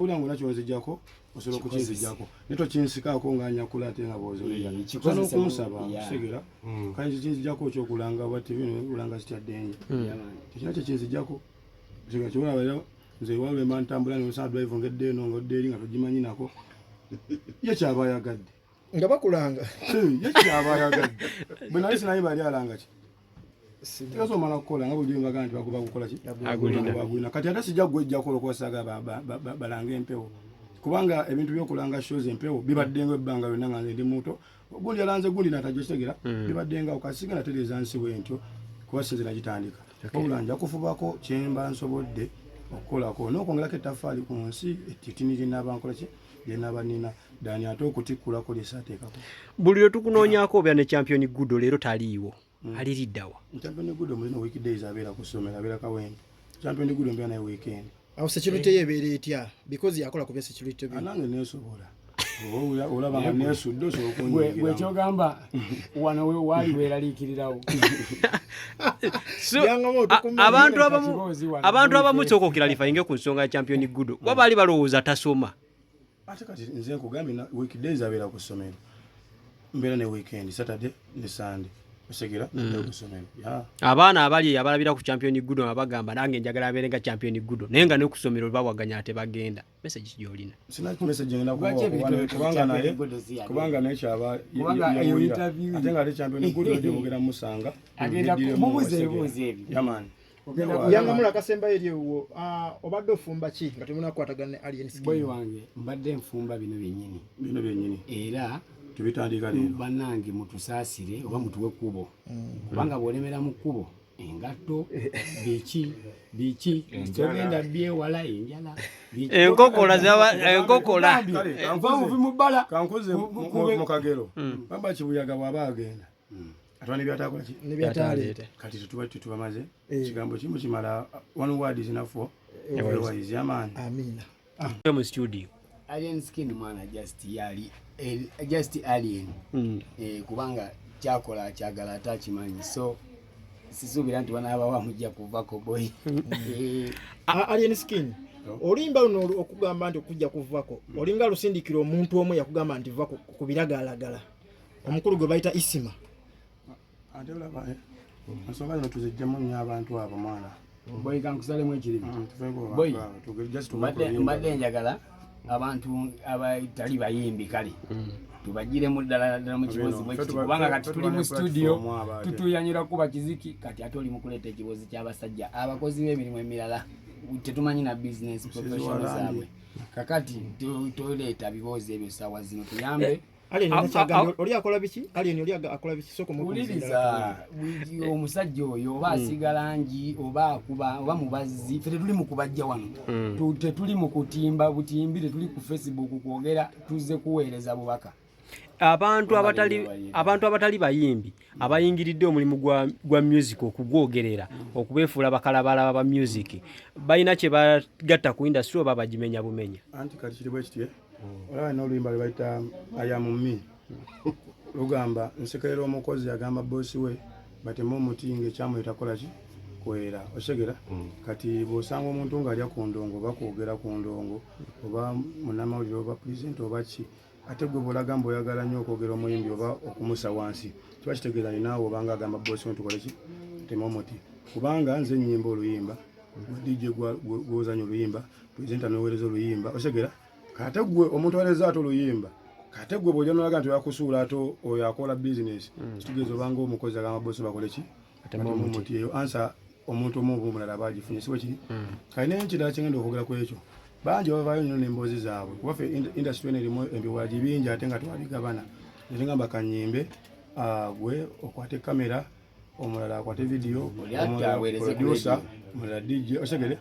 Ulango nacho nzijako osolo kukinzijako neto kinsikako nga nyakula ate nga bozolera kikono kunsaba segera kanji kinzijako kyo kulanga bati bino ulanga sitaddenye kino kyo kinzijako segera kyo wala nze wawe mantambula ne sa drive ngedde no ngodde nga tujimanyi nako ye kyaba yagadde nga bakulanga ye kyaba yagadde bwe nali sinayi bali alanga ki Sikaso mana kola nga buli nga ganti bakuba kukola ki agulina kati ata sijja gwejja kola ko saga balanga empewo kubanga ebintu byokulanga shows empewo bibaddenga ebbanga lyonna nga ndi muto gundi alanze gundi natajjo kitegera bibaddenga okasiga natereza nsiwe ntyo kuba sinze nagitandika obulanja kufubako kyemba nsobodde okukolako n'okwongerako ettaffaali ku nsi etitini linaabankola ki linabanina dani ate okutikkulako lyesaateekako buli lwe tukunoonyaako obya ne champion gudo leero taliiwo aliriddawa champion gudo mulino weekdays abeera ku ssomero abeera kawempe champion gudo mbeera naye weekend awo security yebeera etya because yakola ku bya security anange neesobola olaba nga neesudde osobola okunyigira gwe kyogamba wano we waali weeraliikirirawo abantu abamu sooka okiralifainge ku nsonga ya champion gudo kuba baali balowooza tasoma ate kati nze nkugambye weekdays abeera ku ssomero mbeera ne weekend Saturday ne Sunday osegera kusomero abaana abali abalabira ku champion gudo abagamba nange njagala abeere nga champion gudo naye nga ne ku ssomero bawaganya ate bagenda message gyolina sina message ngenda kubanga naye kyaba ate nga ate champion gudo yogera musanga agenda kumubuze ebibuuzo ebyo yamani yanga mula kasemba eriwo obadde ofumba ki nga temunakwatagana ne alien skin boy wange mbadde nfumba bino byennyini era tubitandika lero bannange mutusaasire oba mutuwe kubo kubanga bwolemera mu kubo engatto biki togenda byewala enjala enkokola mubala kankoze mu kagero baba kibuyaga bwaba agenda atwani byatakola ki nebyataleeta kati tutubamaze kigambo kimu kimala one word is enough for otherwise yamani amina mu studio alien skin mwana just alien kubanga kyakola kyagala atakimanyi so sisuubira nti banaabawa mujja kuvako boy alien skin olimba luno okugamba nti okujja kuvako olinga lusindikira omuntu omu yakugamba nti va ku biragaalagala omukulu gwe bayita isima ate olaba nsonga zino tuzijjamu nnyo abantu abo mwana boy kankusalemu ekirimu boy mbadde njagala abantu abatali bayimbi kale tubagiremu ddala mu kibozi bwekiti kubanga kati tuli mu studio tutuyanyira kuba kiziki kati ate oli mu kuleeta ekibozi ky'abasajja abakozi b'emirimu emirala tetumanyi na business professional zaabwe kakati toleeta bibozi ebyo saawa zino tuyambe oli akola biki alien oli akola biki soko muwuliriza omusajja oyo oba asiga langi oba akuba oba mubazi ffe tetuli mu kubajja wano tetuli mu kutimba butimbi tetuli ku Facebook kwogera tuzze kuweereza bubaka abantu abatali bayimbi abayingiridde omulimu gwa music okugwogerera okubeefuula bakalabalaba ba music balina kye bagatta ku industry oba bagimenya bumenya anti kati kiri bwe kitye olaba n'oluyimba lwe bayita ayamumi lugamba nsekerera omukozi agamba boosi we batemu omuti ng'ekyamuyita kola ki kwera osegera kati bw'osanga omuntu ng'alya ku ndongo oba kwogera ku ndongo oba munnamawulire oba pulezidenti oba ki ate gwe bw'olaga mbu oyagala nnyo okwogera omuyimbi oba okumusa wansi kiba kitegeeza ninaawe obanga agamba boosi we ntukole ki temu omuti kubanga nze nnyimba oluyimba DJ gw'ozanya oluyimba pulezidenti anoweereza oluyimba osegera kate gwe omuntu aweereza ate oluyimba kate gwe bw'ojja n'olaga nti oyakusuula ate oyo akola bizinesi kitegeeza obanga omukozi agamba boosi bakole ki atemu omuti eyo ansa omuntu omu omulala bagifunye si bwe kiri kali naye ekirala kyengenda okwogera ku ekyo bangi bavaayo nnyo n'emboozi zaabwe kuba ffe industry eno erimu ebiwagi bingi ate nga twabigabana ate ngamba kanyimbe gwe okwate kamera omulala akwate vidiyo producer omulala DJ osegere